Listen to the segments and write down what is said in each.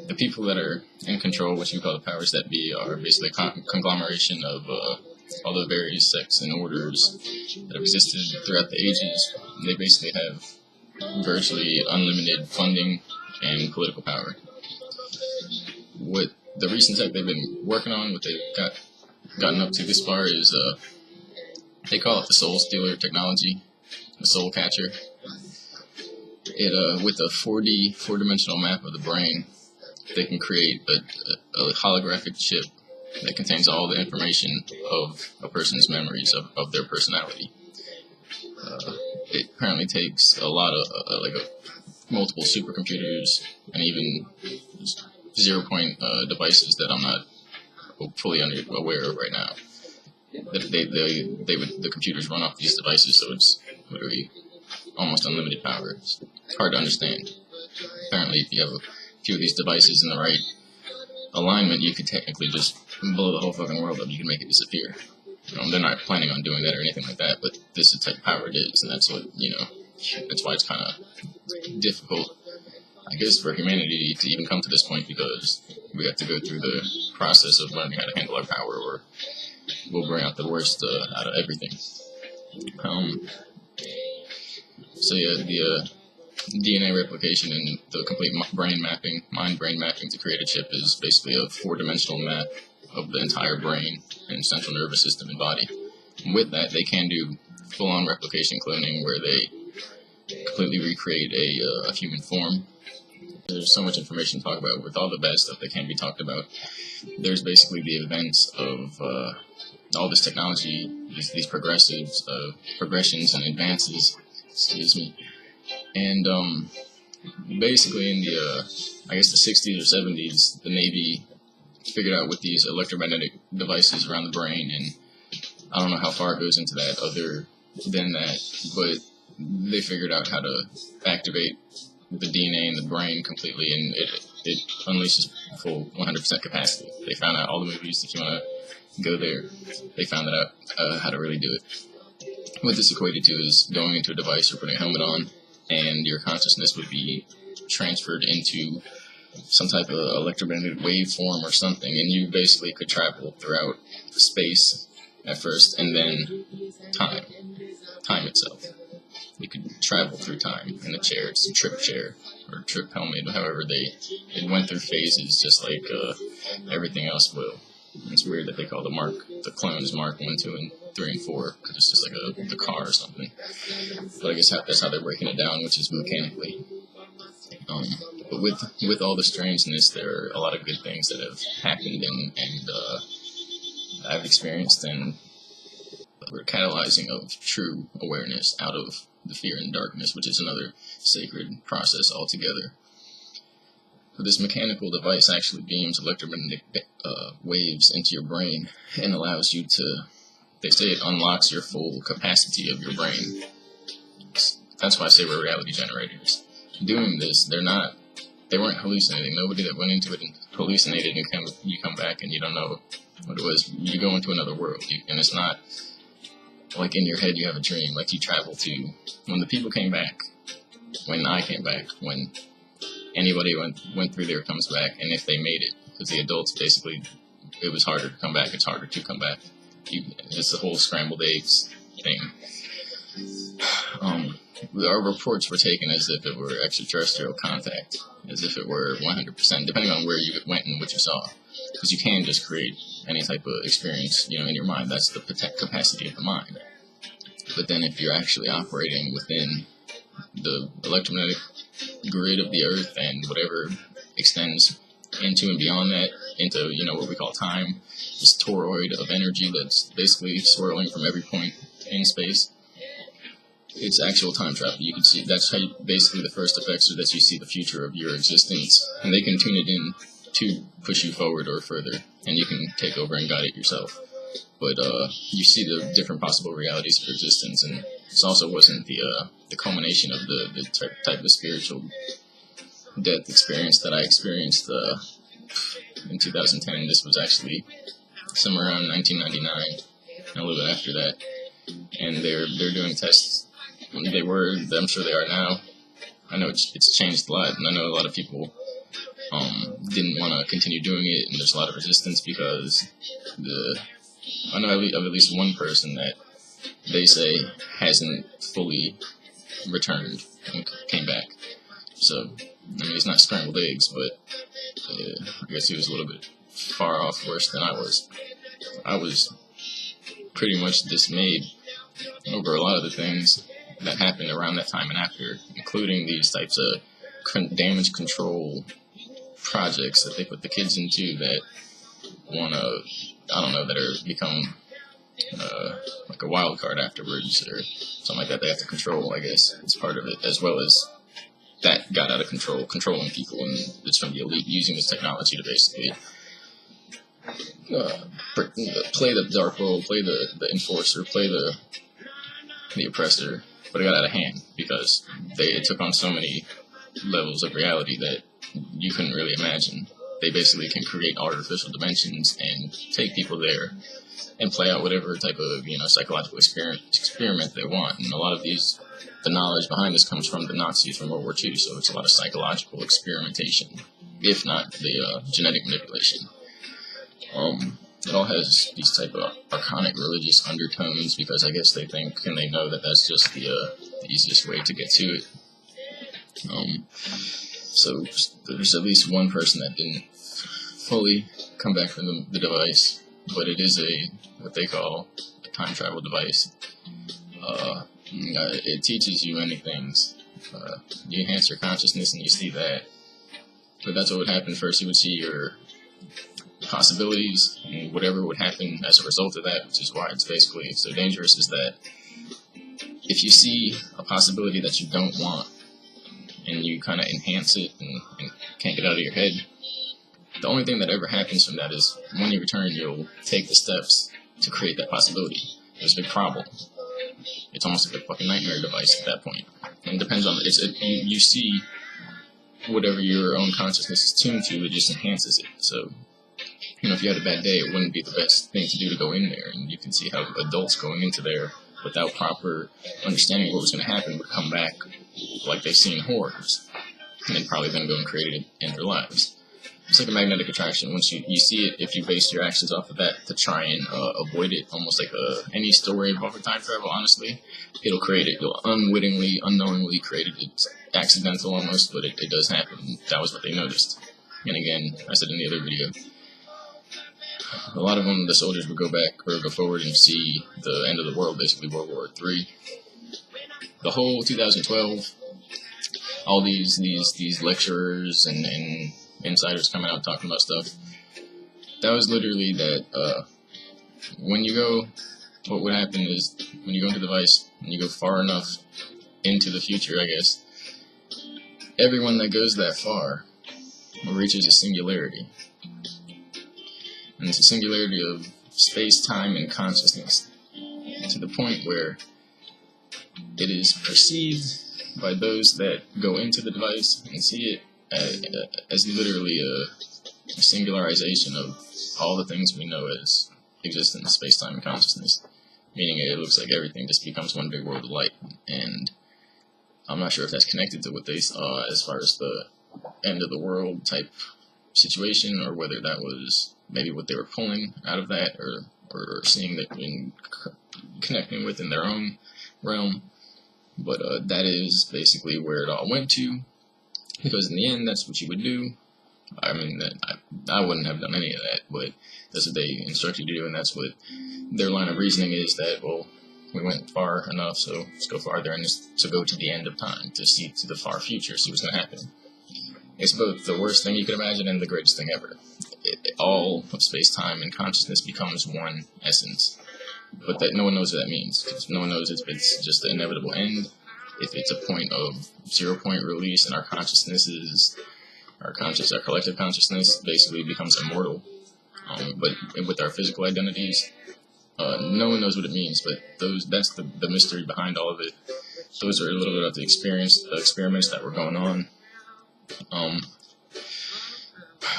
the people that are in control, what you call the powers that be, are basically a conglomeration of all the various sects and orders that have existed throughout the ages. They basically have virtually unlimited funding and political power. What the recent tech they've been working on, what they've gotten up to this far is they call it the soul stealer technology, the soul catcher. It with a 4D, four-dimensional map of the brain, they can create a holographic chip that contains all the information of a person's memories of their personality. It currently takes a lot of multiple supercomputers and even 0-point devices that I'm not fully aware of right now. That the computers run off these devices, so it's literally almost unlimited power. It's hard to understand. Apparently, if you have a few of these devices in the right alignment, you could technically just blow the whole fucking world up. You can make it disappear. They're not planning on doing that or anything like that, but this is the type of power it is, and that's what, that's why it's kind of difficult, I guess, for humanity to even come to this point, because we have to go through the process of learning how to handle our power, or we'll bring out the worst out of everything. So yeah, the DNA replication and the complete mind-brain mapping to create a chip is basically a four-dimensional map of the entire brain and central nervous system and body. And with that, they can do full-on replication cloning, where they completely recreate a human form. There's so much information to talk about. With all the bad stuff that can be talked about, there's basically the events of all this technology, these progressions and advances, and basically in the I guess the 60s or 70s, the Navy figured out with these electromagnetic devices around the brain, and I don't know how far it goes into that other than that, but they figured out how to activate the DNA in the brain completely, and it unleashes full 100% capacity. They found out, all the movies, if you want to go there, they found out how to really do it. What this equated to is going into a device or putting a helmet on, and your consciousness would be transferred into some type of electromagnetic waveform or something, and you basically could travel throughout space at first, and then time itself. You could travel through time in a chair. It's a trip chair or trip helmet, however it went through phases, just like everything else will. It's weird that they call the clones Mark 1, 2, and 3, and 4, because it's just like the car or something. But I guess that's how they're breaking it down, which is mechanically. But with all the strangeness, there are a lot of good things that have happened and I've experienced, and we're catalyzing of true awareness out of the fear and darkness, which is another sacred process altogether. This mechanical device actually beams electromagnetic waves into your brain and allows you to, they say it unlocks your full capacity of your brain. That's why I say we're reality generators. Doing this, they weren't hallucinating. Nobody that went into it and hallucinated, and you come back and you don't know what it was. You go into another world, and it's not like in your head you have a dream, like you travel to, when the people came back, when I came back, when anybody went through there comes back, and if they made it, because the adults basically, it was harder to come back, it's harder to come back. It's the whole scrambled eggs thing. Our reports were taken as if it were extraterrestrial contact, as if it were 100%, depending on where you went and what you saw. Because you can just create any type of experience, in your mind. That's the capacity of the mind. But then if you're actually operating within the electromagnetic grid of the earth and whatever extends into and beyond that, into, what we call time, this toroid of energy that's basically swirling from every point in space, it's actual time travel. You can see, that's how basically the first effects are that you see the future of your existence, and they can tune it in to push you forward or further, and you can take over and guide it yourself. But you see the different possible realities of existence, and this also wasn't the culmination of the type of spiritual death experience that I experienced in 2010. This was actually somewhere around 1999, and a little bit after that. And they're doing tests. I'm sure they are now. I know it's changed a lot, and I know a lot of people didn't want to continue doing it, and there's a lot of resistance because I know of at least one person that they say hasn't fully returned and came back. So, I mean, it's not scrambled eggs, but I guess he was a little bit far off worse than I was. I was pretty much dismayed over a lot of the things that happened around that time and after, including these types of damage control projects that they put the kids into that want to, I don't know, that are become like a wild card afterwards or something like that. They have to control, I guess. It's part of it, as well as that got out of control, controlling people, and it's from the elite using this technology to basically play the dark role, play the enforcer, play the oppressor, but it got out of hand because it took on so many levels of reality that you couldn't really imagine. They basically can create artificial dimensions and take people there and play out whatever type of psychological experiment they want. And a lot of the knowledge behind this comes from the Nazis from World War II, so it's a lot of psychological experimentation, if not the genetic manipulation. It all has these type of archonic religious undertones because I guess they think and they know that that's just the easiest way to get to it. So there's at least one person that didn't fully come back from the device, but it is what they call a time travel device. It teaches you many things. You enhance your consciousness and you see that. But that's what would happen first. You would see your possibilities and whatever would happen as a result of that, which is why it's basically so dangerous, is that if you see a possibility that you don't want and you kind of enhance it and can't get out of your head, the only thing that ever happens from that is when you return, you'll take the steps to create that possibility. There's a big problem. It's almost like a fucking nightmare device at that point. And it depends on you see whatever your own consciousness is tuned to, it just enhances it. So, if you had a bad day, it wouldn't be the best thing to do to go in there. And you can see how adults going into there without proper understanding of what was going to happen would come back like they've seen horrors. And they'd probably then go and create it in their lives. It's like a magnetic attraction. Once you see it, if you base your actions off of that to try and avoid it, almost like any story involving time travel, honestly, it'll create it. You'll unwittingly, unknowingly create it. It's accidental almost, but it does happen. That was what they noticed. And again, I said in the other video, a lot of them, the soldiers would go back or go forward and see the end of the world, basically World War III. The whole 2012, all these lecturers and insiders coming out talking about stuff, that was literally that when you go, what would happen is when you go into the device and you go far enough into the future, I guess, everyone that goes that far reaches a singularity. And it's a singularity of space, time, and consciousness to the point where it is perceived by those that go into the device and see it as literally a singularization of all the things we know as existence, space, time, and consciousness. Meaning it looks like everything just becomes one big world of light. And I'm not sure if that's connected to what they saw as far as the end of the world type situation, or whether that was maybe what they were pulling out of that, or seeing that and connecting with in their own realm. But that is basically where it all went to, because in the end, that's what you would do. I mean, I wouldn't have done any of that, but that's what they instructed you to do, and that's what their line of reasoning is, that, well, we went far enough, so let's go farther, and just to go to the end of time, to see to the far future, see what's going to happen. It's both the worst thing you could imagine and the greatest thing ever. All of space-time and consciousness becomes one essence. But that no one knows what that means, because no one knows if it's just the inevitable end, if it's a point of 0 point release, and our collective consciousness basically becomes immortal. But with our physical identities, no one knows what it means, but that's the mystery behind all of it. Those are a little bit of the experiments that were going on.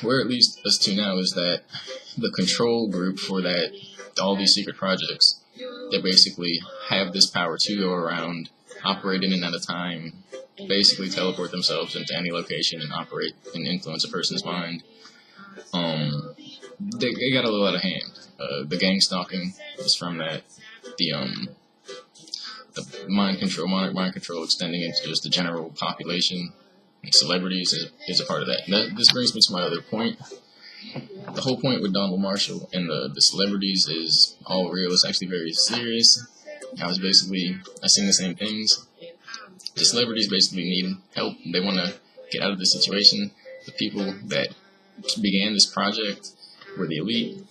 Where at least us two now is that the control group for that, all these secret projects, they basically have this power to go around, operate in and out of time, basically teleport themselves into any location and operate and influence a person's mind. They got a little out of hand. The gang stalking is from that. The the mind control extending into just the general population and celebrities is a part of that. This brings me to my other point. The whole point with Donald Marshall and the celebrities is all real. It's actually very serious. I seen the same things. The celebrities basically need help. They want to get out of this situation. The people that began this project were the elite.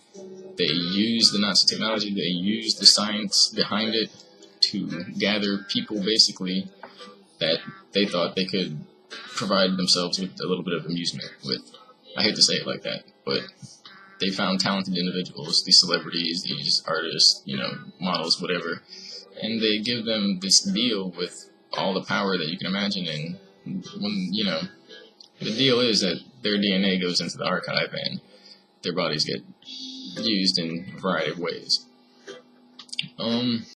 They used the Nazi technology. They used the science behind it to gather people basically that they thought they could provide themselves with a little bit of amusement with. I hate to say it like that, but they found talented individuals, these celebrities, these artists, models, whatever, and they give them this deal with all the power that you can imagine. And when, the deal is that their DNA goes into the archive and their bodies get used in a variety of ways.